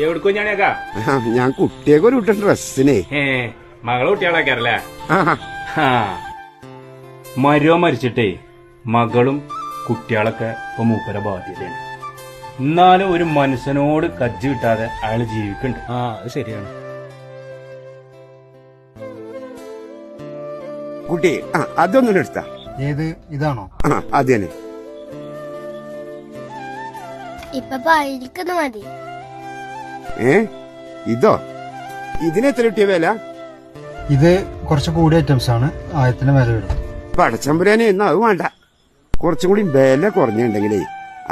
എവിടേക്കോ ഞാനേക്കാ ഞാൻ കുട്ടിയൊക്കെ ഒരു വിട്ട ഡ്രസ്സിനെ മകളെ കുട്ടികളാക്കാറല്ലേ മരോ മരിച്ചിട്ടേ മകളും കുട്ടികളൊക്കെ ഇപ്പൊ മൂപ്പര ബാധ്യതയാണ്. എന്നാലും ഒരു മനുഷ്യനോട് കജ്ജി കിട്ടാതെ അയാള് ജീവിക്കണ്ട്. അത് ശരിയാണ്. കുട്ടി അതൊന്നും എടുത്താ. ഏത് ഇതാണോ? അത് തന്നെ. ഇപ്പൊ മതി. ഇതോ? ഇതിനെത്ര കിട്ടിയ വില? ഇത് കുറച്ച് കൂടിയ ഐറ്റംസ് ആണ്. 1000 വില വരും. പടച്ചമ്പുരാനെ എന്നാ അത് വേണ്ട. കുറച്ചും കൂടി വില കുറഞ്ഞുണ്ടെങ്കിലേ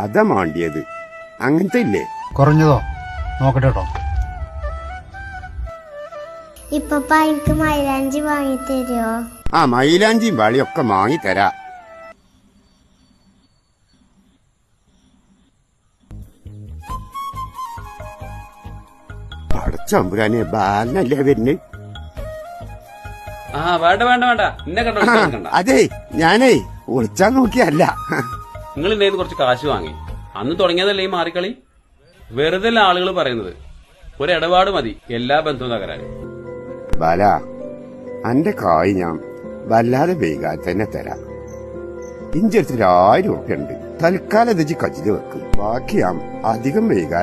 അതാ മാണ്ടിയത്. അങ്ങനത്തെ ഇല്ലേ? കുറഞ്ഞതോ? നോക്കട്ടെ കേട്ടോ. ഇപ്പൊ എനിക്ക് മൈലാഞ്ചി വാങ്ങിത്തരുമോ? മൈലാഞ്ചിയും വാളിയൊക്കെ വാങ്ങിത്തരാ. പടച്ചമ്പുരാനെ ബാലനല്ലേ വരുന്നത്? വേണ്ട വേണ്ട വേണ്ട എന്നെ കണ്ട. അതെ ഞാനേ ഒളിച്ചാൻ നോക്കിയല്ല. നിങ്ങൾ എന്റെ കുറച്ച് കാശ് വാങ്ങി അന്ന് തുടങ്ങിയതല്ലേ ഈ മാറിക്കളി. വെറുതെ ആളുകൾ പറയുന്നത്. ഒരു ഇടപാട് മതി എല്ലാ ബന്ധവും തകരാൻ. ബാല അന്റെ കായ് ഞാൻ വല്ലാതെ വൈകാതെ തന്നെ തരാം. ഇഞ്ചെടുത്ത് 1000 രൂപ ഉണ്ട്. തൽക്കാലം ഇത് കച്ചില് വെക്കും. ബാക്കി ഞാൻ അധികം വൈകാതെ